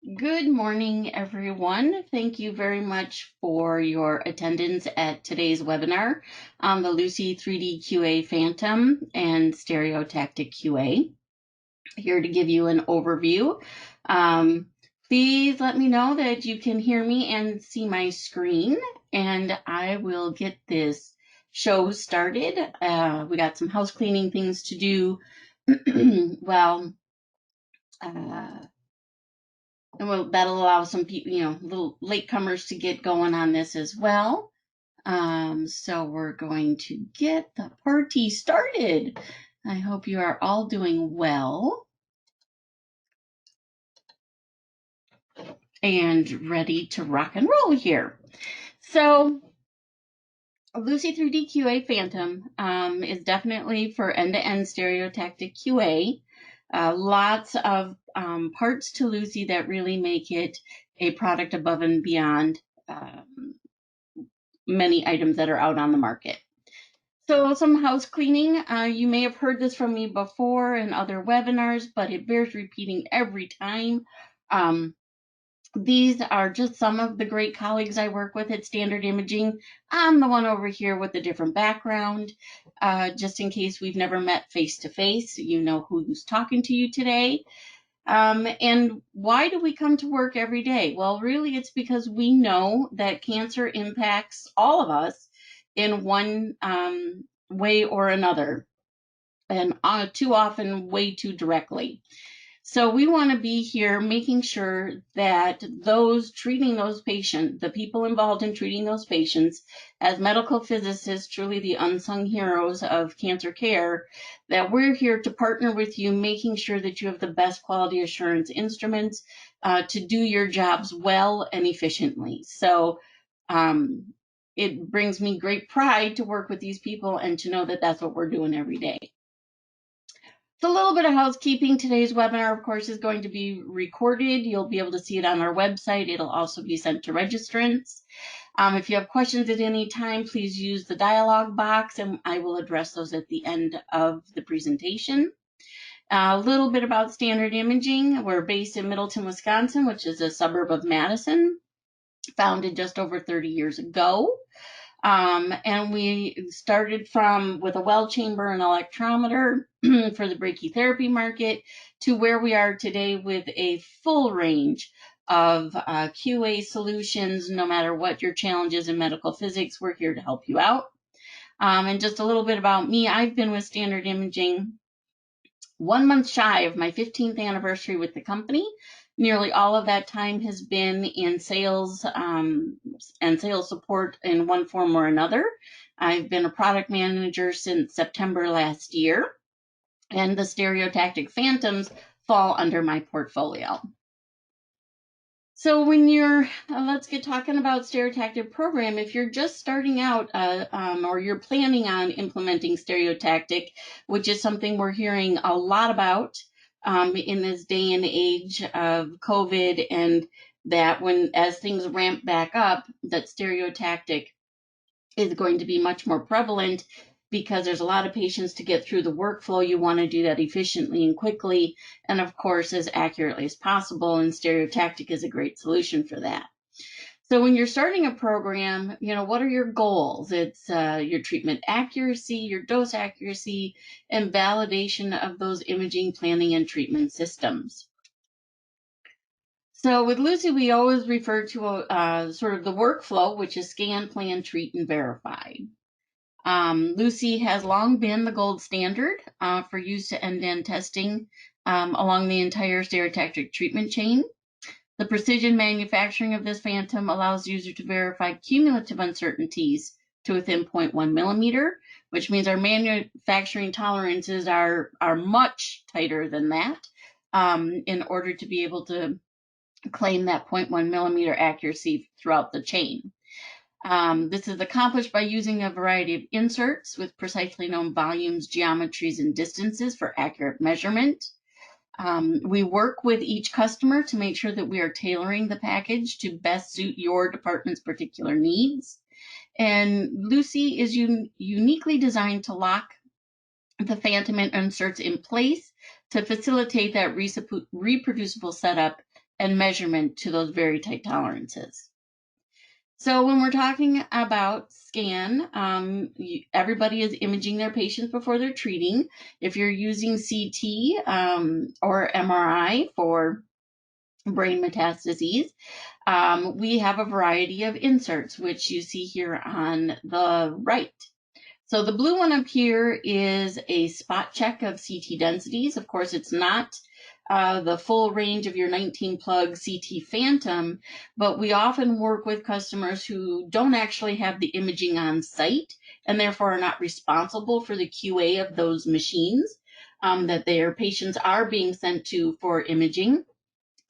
Good morning, everyone. Thank you very much for your attendance at today's webinar on the Lucy 3D QA Phantom and Stereotactic QA. Here to give you an overview. Please let me know that you can hear me and see my screen, and I will get this show started. We got some house cleaning things to do. And that'll allow some people, little latecomers to get going on this as well. So we're going to get the party started. I hope you are all doing well and ready to rock and roll here. So Lucy 3D QA Phantom is definitely for end-to-end stereotactic QA. Lots of parts to Lucy that really make it a product above and beyond many items that are out on the market. So some house cleaning. You may have heard this from me before in other webinars, but it bears repeating every time. These are just some of the great colleagues I work with at Standard Imaging. I'm the one over here with a different background. Just in case we've never met face to face, you know who's talking to you today. And why do we come to work every day? Well, really, it's because we know that cancer impacts all of us in one way or another, and too often, way too directly. So we want to be here making sure that those treating those patients, the people involved in treating those patients, as medical physicists, truly the unsung heroes of cancer care, that we're here to partner with you, making sure that you have the best quality assurance instruments to do your jobs well and efficiently. So it brings me great pride to work with these people and to know that that's what we're doing every day. So a little bit of housekeeping. Today's webinar, of course, is going to be recorded. You'll be able to see it on our website. It'll also be sent to registrants. If you have questions at any time, please use the dialog box, and I will address those at the end of the presentation. A little bit about Standard Imaging. We're based in Middleton, Wisconsin, which is a suburb of Madison, founded just over 30 years ago. And we started with a well chamber and electrometer for the brachytherapy market to where we are today with a full range of QA solutions. No matter what your challenges in medical physics, we're here to help you out. And just a little bit about me. I've been with Standard Imaging 1 month shy of my 15th anniversary with the company. Nearly all of that time has been in sales and sales support in one form or another. I've been a product manager since September last year, and the Stereotactic Phantoms fall under my portfolio. So when let's get talking about Stereotactic program. If you're just starting out or you're planning on implementing Stereotactic, which is something we're hearing a lot about in this day and age of COVID, and that as things ramp back up, that Stereotactic is going to be much more prevalent because there's a lot of patients to get through the workflow. You want to do that efficiently and quickly, and of course, as accurately as possible, and Stereotactic is a great solution for that. So when you're starting a program, what are your goals? It's your treatment accuracy, your dose accuracy, and validation of those imaging, planning, and treatment systems. So with Lucy, we always refer to sort of the workflow, which is scan, plan, treat, and verify. Lucy has long been the gold standard for use to end-to-end testing along the entire stereotactic treatment chain. The precision manufacturing of this Phantom allows the user to verify cumulative uncertainties to within 0.1 millimeter, which means our manufacturing tolerances are much tighter than that in order to be able to claim that 0.1 millimeter accuracy throughout the chain. This is accomplished by using a variety of inserts with precisely known volumes, geometries, and distances for accurate measurement. We work with each customer to make sure that we are tailoring the package to best suit your department's particular needs. And Lucy is uniquely designed to lock the Phantom inserts in place to facilitate that reproducible setup and measurement to those very tight tolerances. So when we're talking about scan, everybody is imaging their patients before they're treating. If you're using CT or MRI for brain metastases, we have a variety of inserts, which you see here on the right. So the blue one up here is a spot check of CT densities. Of course, it's not the full range of your 19-plug CT Phantom, but we often work with customers who don't actually have the imaging on site and therefore are not responsible for the QA of those machines that their patients are being sent to for imaging.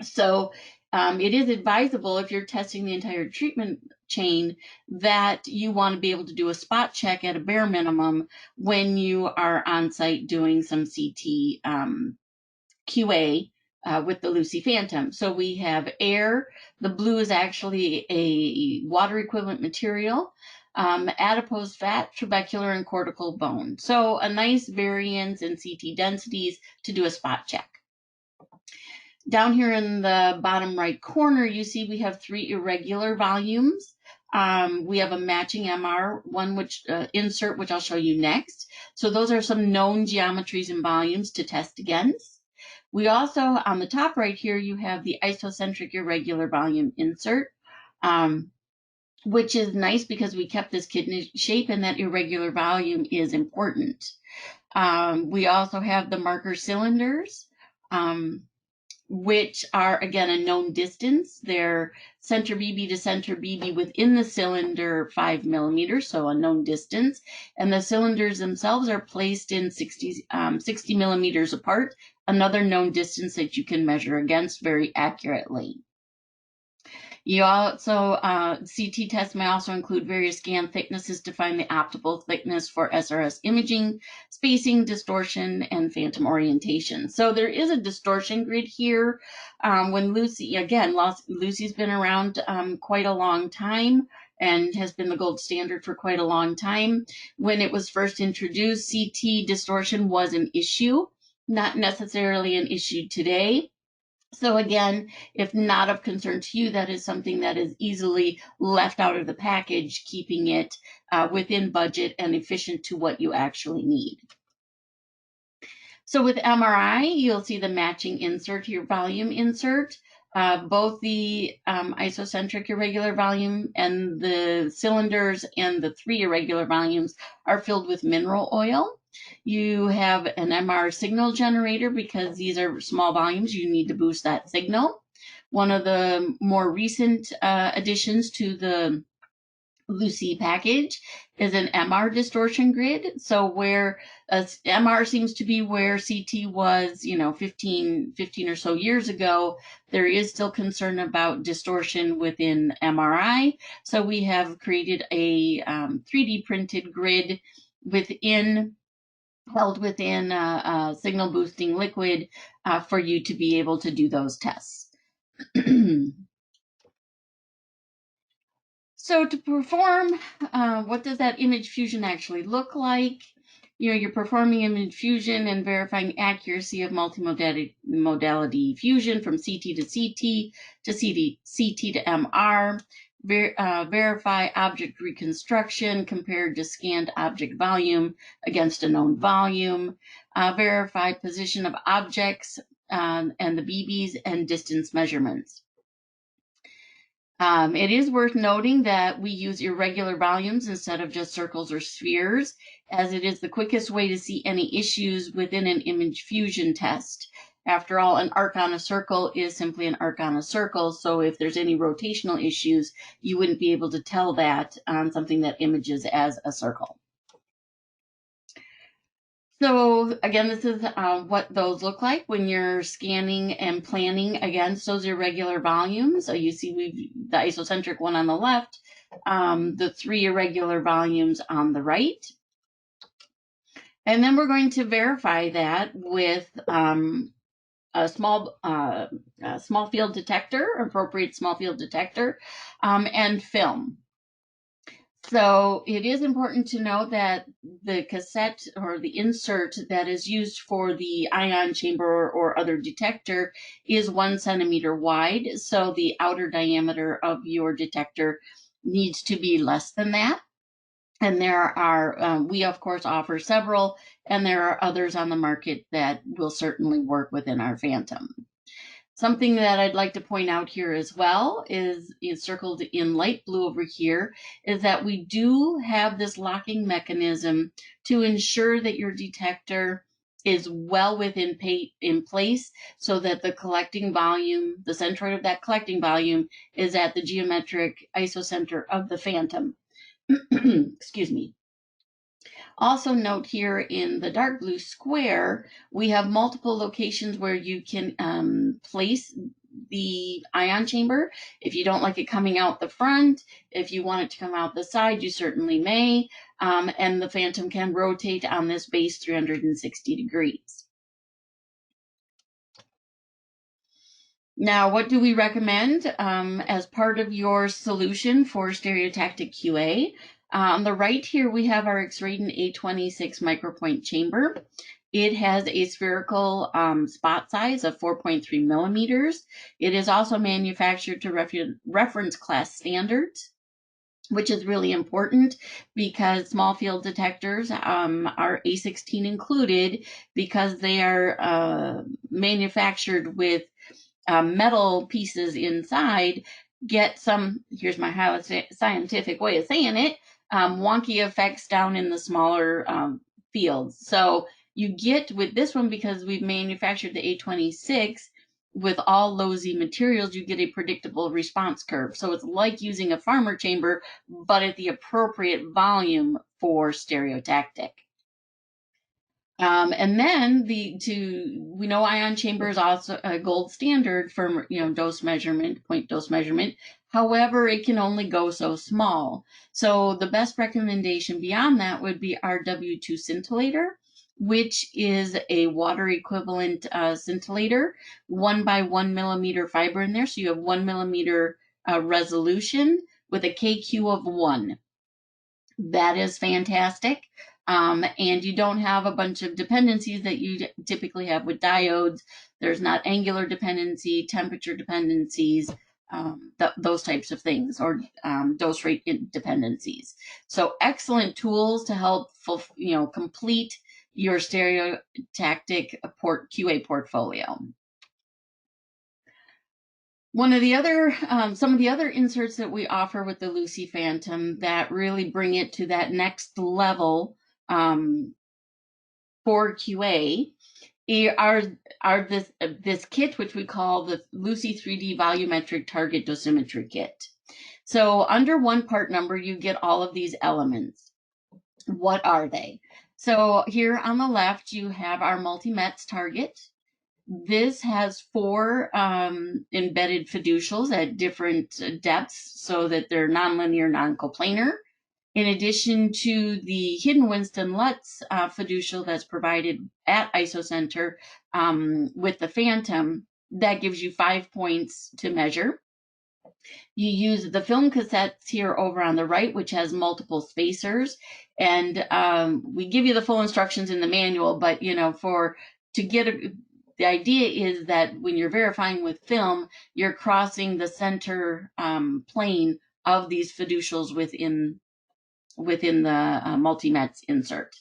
So it is advisable, if you're testing the entire treatment chain, that you want to be able to do a spot check at a bare minimum when you are on site doing some CT QA with the Lucy Phantom. So we have air. The blue is actually a water equivalent material. Adipose fat, trabecular, and cortical bone. So a nice variance in CT densities to do a spot check. Down here in the bottom right corner, you see we have 3 irregular volumes. We have a matching MR one, which insert, which I'll show you next. So those are some known geometries and volumes to test against. We also, on the top right here, you have the isocentric irregular volume insert, which is nice because we kept this kidney shape, and that irregular volume is important. We also have the marker cylinders, which are, again, a known distance. They're center BB to center BB within the cylinder 5 millimeters, so a known distance. And the cylinders themselves are placed in 60 millimeters apart, another known distance that you can measure against very accurately. You also, CT tests may also include various scan thicknesses to find the optimal thickness for SRS imaging, spacing, distortion, and phantom orientation. So there is a distortion grid here. When Lucy, again, Lucy's been around quite a long time and has been the gold standard for quite a long time. When it was first introduced, CT distortion was an issue, not necessarily an issue today. So again, if not of concern to you, that is something that is easily left out of the package, keeping it within budget and efficient to what you actually need. So with MRI, you'll see the matching insert, your volume insert. Both the isocentric irregular volume and the cylinders and the 3 irregular volumes are filled with mineral oil. You have an MR signal generator because these are small volumes. You need to boost that signal. One of the more recent additions to the Lucy package is an MR distortion grid. So where MR seems to be where CT was, 15 or so years ago, there is still concern about distortion within MRI. So we have created a 3D printed grid held within a signal boosting liquid for you to be able to do those tests. So to perform, what does that image fusion actually look like? You're performing image fusion and verifying accuracy of multimodality fusion from CT to CT to CT to MR. Verify object reconstruction compared to scanned object volume against a known volume. Verify position of objects and the BBs and distance measurements. It is worth noting that we use irregular volumes instead of just circles or spheres, as it is the quickest way to see any issues within an image fusion test. After all, an arc on a circle is simply an arc on a circle, so if there's any rotational issues, you wouldn't be able to tell that on something that images as a circle. So again, this is what those look like when you're scanning and planning against those irregular volumes. So you see the isocentric one on the left, the 3 irregular volumes on the right. And then we're going to verify that with a small field detector, appropriate small field detector, and film. So it is important to note that the cassette or the insert that is used for the ion chamber or other detector is 1 centimeter wide. So the outer diameter of your detector needs to be less than that. And there are, we of course offer several, and there are others on the market that will certainly work within our Phantom. Something that I'd like to point out here as well is circled in light blue over here, is that we do have this locking mechanism to ensure that your detector is well within in place so that the collecting volume, the centroid of that collecting volume, is at the geometric isocenter of the Phantom. Excuse me. Also note here in the dark blue square, we have multiple locations where you can place the ion chamber. If you don't like it coming out the front, if you want it to come out the side, you certainly may. And the Phantom can rotate on this base 360 degrees. Now, what do we recommend as part of your solution for Stereotactic QA? On the right here, we have our X-Radon A26 micropoint chamber. It has a spherical spot size of 4.3 millimeters. It is also manufactured to reference class standards, which is really important because small field detectors are A16 included because they are manufactured with metal pieces inside get some, here's my scientific way of saying it, wonky effects down in the smaller fields. So you get with this one, because we've manufactured the A26 with all low Z materials, you get a predictable response curve. So it's like using a farmer chamber, but at the appropriate volume for stereotactic. And then we know ion chamber is also a gold standard for dose measurement, point dose measurement. However, it can only go so small. So the best recommendation beyond that would be our W2 scintillator, which is a water equivalent scintillator, 1 by 1 millimeter fiber in there. So you have 1 millimeter resolution with a KQ of 1. That is fantastic. And you don't have a bunch of dependencies that you typically have with diodes. There's not angular dependency, temperature dependencies, those types of things, or dose rate dependencies. So excellent tools to help complete your stereotactic QA portfolio. One of the other, some of the other inserts that we offer with the Lucy Phantom that really bring it to that next level for QA are this kit, which we call the Lucy 3D Volumetric Target Dosimetry Kit. So under one part number, you get all of these elements. What are they? So here on the left, you have our multi-METS target. This has 4 embedded fiducials at different depths so that they're nonlinear, non-coplanar. In addition to the hidden Winston Lutz fiducial that's provided at isocenter with the Phantom, that gives you 5 points to measure. You use the film cassettes here over on the right, which has multiple spacers. And we give you the full instructions in the manual, but the idea is that when you're verifying with film, you're crossing the center plane of these fiducials within the multi-METS insert.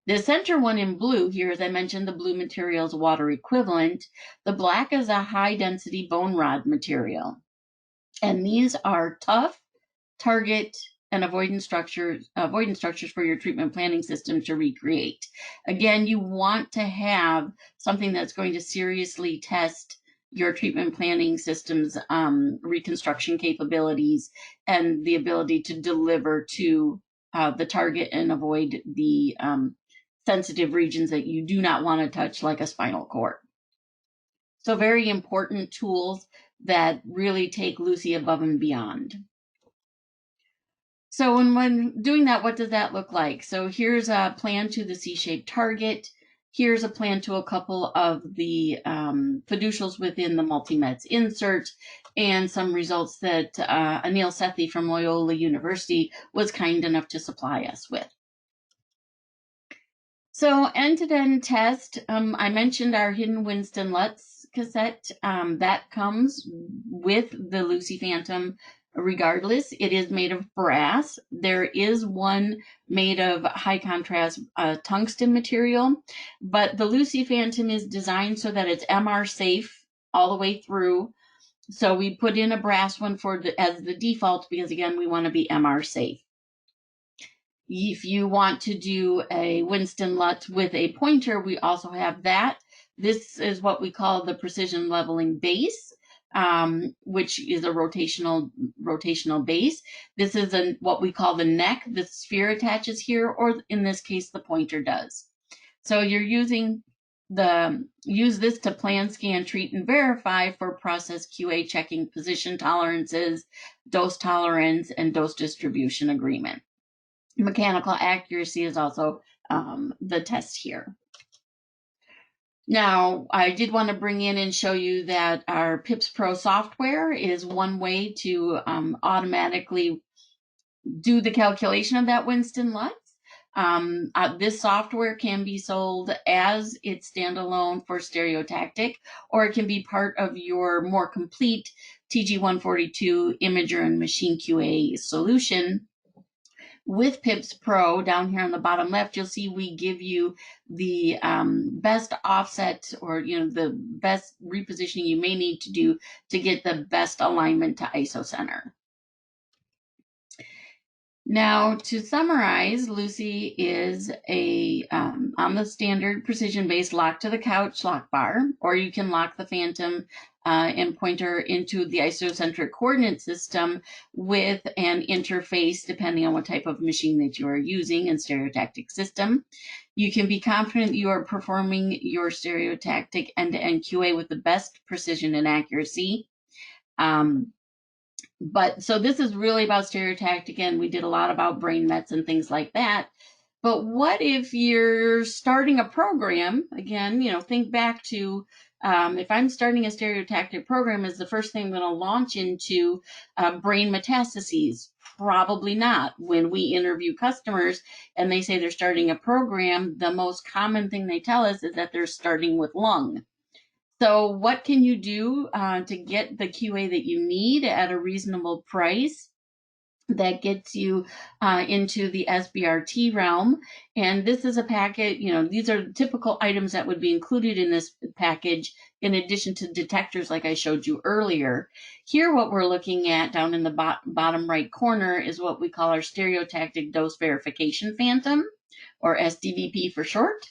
The center one in blue here, as I mentioned, the blue material is water equivalent. The black is a high density bone rod material. And these are tough target and avoidance structures for your treatment planning system to recreate. Again, you want to have something that's going to seriously test your treatment planning system's reconstruction capabilities and the ability to deliver to the target and avoid the sensitive regions that you do not want to touch, like a spinal cord. So very important tools that really take Lucy above and beyond. So when doing that, what does that look like? So here's a plan to the C-shaped target. Here's a plan to a couple of the fiducials within the multi-meds insert, and some results that Anil Sethi from Loyola University was kind enough to supply us with. So end-to-end test, I mentioned our hidden Winston Lutz cassette. That comes with the Lucy Phantom regardless. It is made of brass. There is one made of high contrast tungsten material, but the Lucy Phantom is designed so that it's MR safe all the way through. So we put in a brass one as the default because, again, we want to be MR safe. If you want to do a Winston Lutz with a pointer, we also have that. This is what we call the precision leveling base, which is a rotational base. This is what we call the neck. The sphere attaches here, or in this case, the pointer does. So you're use this to plan, scan, treat, and verify for process QA checking position tolerances, dose tolerance, and dose distribution agreement. Mechanical accuracy is also the test here. Now, I did want to bring in and show you that our PIPS Pro software is one way to automatically do the calculation of that Winston Lutz. This software can be sold as its standalone for Stereotactic, or it can be part of your more complete TG142 Imager and Machine QA solution. With PIPS Pro, down here on the bottom left, you'll see we give you the best offset, or the best repositioning you may need to do to get the best alignment to isocenter. Now, to summarize, Lucy is on the standard precision-based lock to the couch lock bar, or you can lock the Phantom and pointer into the isocentric coordinate system with an interface depending on what type of machine that you are using in Stereotactic system. You can be confident you are performing your Stereotactic end-to-end QA with the best precision and accuracy. So this is really about Stereotactic. Again, we did a lot about brain mets and things like that. But what if you're starting a program? Again, think back to if I'm starting a Stereotactic program, is the first thing I'm going to launch into brain metastases? Probably not. When we interview customers and they say they're starting a program, the most common thing they tell us is that they're starting with lung. So what can you do to get the QA that you need at a reasonable price that gets you into the SBRT realm? And this is a packet, these are typical items that would be included in this package in addition to detectors like I showed you earlier. Here, what we're looking at down in the bottom right corner is what we call our Stereotactic Dose Verification Phantom, or SDVP for short.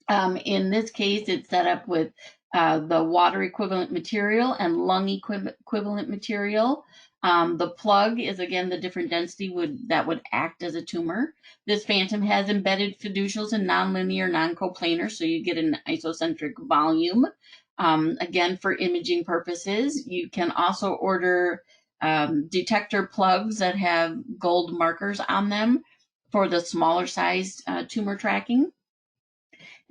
In this case, it's set up with the water equivalent material and lung equivalent material. The plug is, again, the different density that would act as a tumor. This Phantom has embedded fiducials and nonlinear, non-coplanar, so you get an isocentric volume. Again, for imaging purposes, you can also order detector plugs that have gold markers on them for the smaller sized tumor tracking.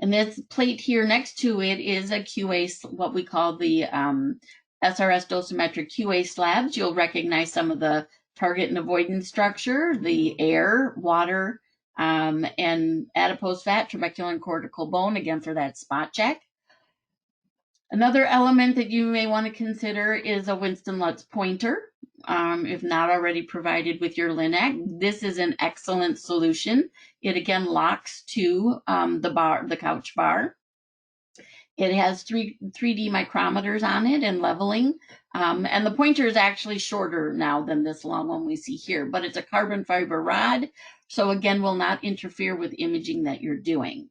And this plate here next to it is a QA, what we call the SRS dosimetric QA slabs. You'll recognize some of the target and avoidance structure, the air, water, and adipose fat, trabecular and cortical bone, again for that spot check. Another element that you may want to consider is a Winston Lutz pointer. If not already provided with your LINAC, this is an excellent solution. It again locks to the couch bar. It has 3D micrometers on it and leveling. And the pointer is actually shorter now than this long one we see here, but it's a carbon fiber rod. So again, will not interfere with imaging that you're doing.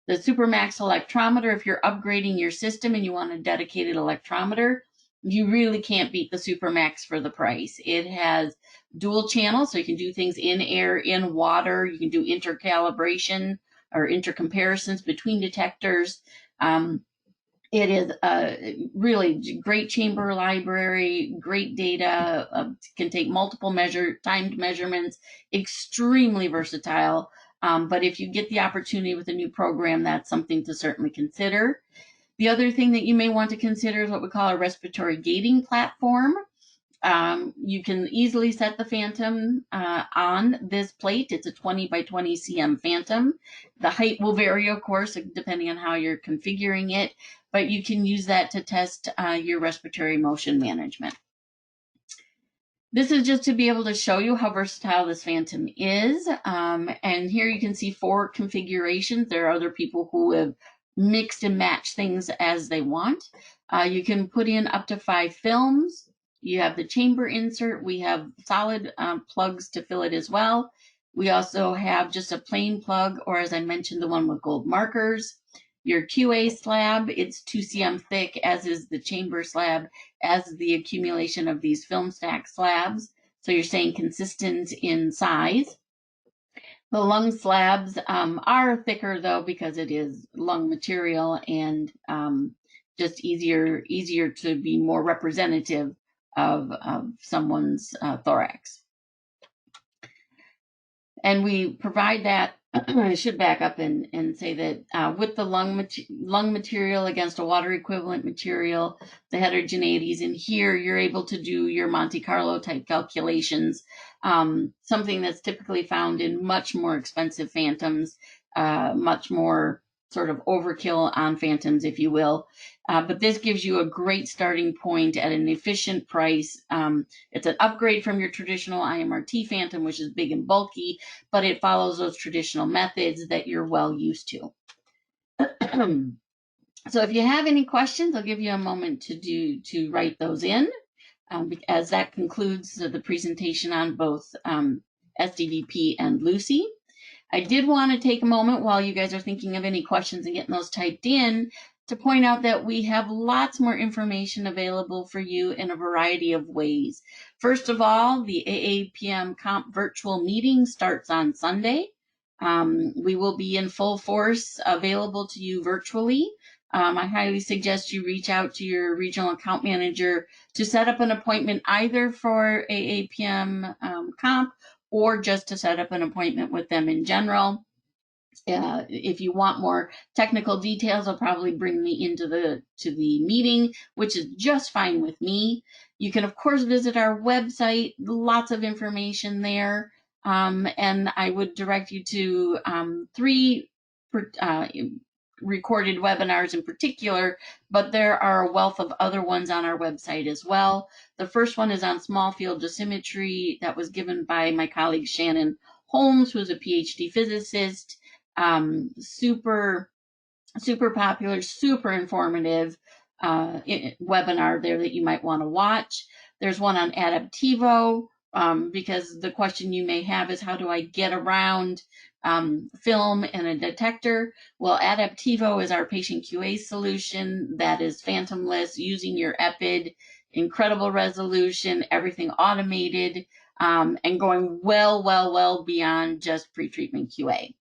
The Supermax electrometer, if you're upgrading your system and you want a dedicated electrometer, you really can't beat the Supermax for the price. It has dual channels, so you can do things in air, in water. You can do intercalibration or intercomparisons between detectors. It is a really great chamber library, great data, can take multiple timed measurements, extremely versatile. But if you get the opportunity with a new program, that's something to certainly consider. The other thing that you may want to consider is what we call a respiratory gating platform. You can easily set the Phantom on this plate. It's a 20 by 20 cm Phantom. The height will vary, of course, depending on how you're configuring it, but you can use that to test your respiratory motion management. This is just to be able to show you how versatile this Phantom is. And here you can see 4 configurations. There are other people who have mixed and matched things as they want. You can put in up to 5 films. You have the chamber insert. We have solid plugs to fill it as well. We also have just a plain plug, or as I mentioned, the one with gold markers. Your QA slab, it's 2 cm thick, as is the chamber slab, as the accumulation of these film stack slabs. So you're staying consistent in size. The lung slabs are thicker, though, because it is lung material, and just easier to be more representative of someone's thorax. And we provide that. I should back up and say that with the lung material against a water equivalent material, the heterogeneities in here, you're able to do your Monte Carlo type calculations, something that's typically found in much more expensive Phantoms, much more sort of overkill on Phantoms, if you will. But this gives you a great starting point at an efficient price. It's an upgrade from your traditional IMRT Phantom, which is big and bulky, but it follows those traditional methods that you're well used to. So if you have any questions, I'll give you a moment to write those in, as that concludes the presentation on both SDVP and Lucy. I did want to take a moment while you guys are thinking of any questions and getting those typed in to point out that we have lots more information available for you in a variety of ways. First of all, the AAPM Comp virtual meeting starts on Sunday. We will be in full force available to you virtually. I highly suggest you reach out to your regional account manager to set up an appointment either for AAPM Comp or just to set up an appointment with them in general. If you want more technical details, I'll probably bring me into the meeting, which is just fine with me. You can, of course, visit our website, lots of information there. And I would direct you to 3 recorded webinars in particular, but there are a wealth of other ones on our website as well. The first one is on small field dosimetry that was given by my colleague Shannon Holmes, who's a PhD physicist. Super popular, super informative webinar there that you might want to watch. There's one on Adaptivo, because the question you may have is, how do I get around film and a detector? Well, Adaptivo is our patient QA solution that is phantomless, using your EPID, incredible resolution, everything automated, and going well beyond just pre-treatment QA.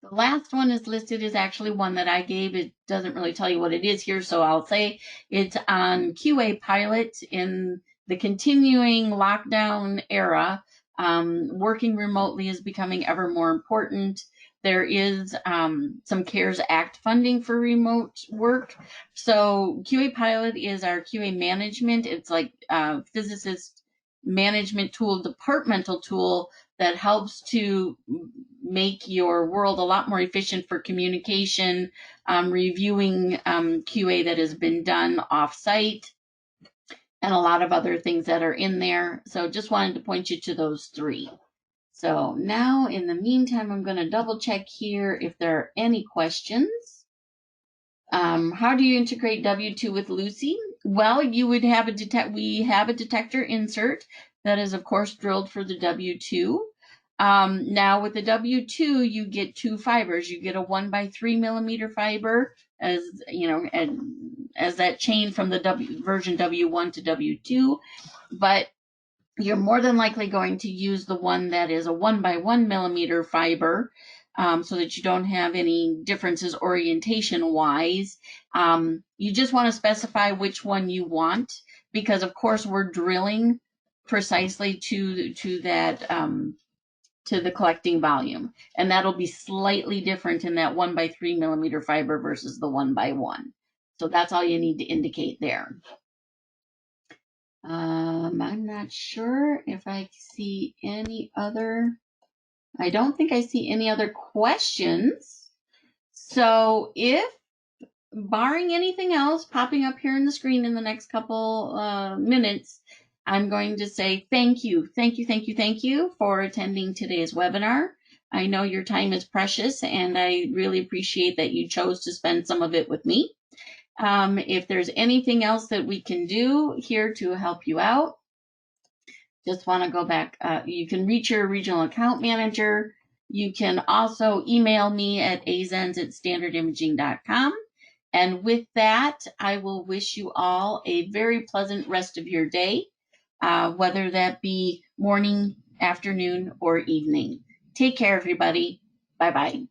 The last one is listed is actually one that I gave. It doesn't really tell you what it is here, so I'll say it's on QA pilot in the continuing lockdown era. Working remotely is becoming ever more important. There is some CARES Act funding for remote work. So QA pilot is our QA management. It's like a physicist management tool, departmental tool that helps to make your world a lot more efficient for communication, reviewing QA that has been done off-site, and a lot of other things that are in there. So just wanted to point you to those 3. So now, in the meantime, I'm going to double check here if there are any questions. How do you integrate W2 with Lucy? Well, you would have we have a detector insert that is, of course, drilled for the W2. Now with the W2, you get 2 fibers. You get a 1 by 3 millimeter fiber, as you know, as that chain from the version W1 to W2, but you're more than likely going to use the one that is a 1 by 1 millimeter fiber, so that you don't have any differences orientation wise. You just want to specify which one you want, because of course we're drilling precisely to that to the collecting volume. And that'll be slightly different in that 1 by 3 millimeter fiber versus the 1 by 1. So that's all you need to indicate there. I'm not sure if I see any other, I don't think I see any other questions. So if, barring anything else popping up here on the screen in the next couple minutes, I'm going to say thank you for attending today's webinar. I know your time is precious, and I really appreciate that you chose to spend some of it with me. If there's anything else that we can do here to help you out, just want to go back. You can reach your regional account manager. You can also email me at azens@standardimaging.com. And with that, I will wish you all a very pleasant rest of your day, whether that be morning, afternoon, or evening. Take care, everybody. Bye-bye.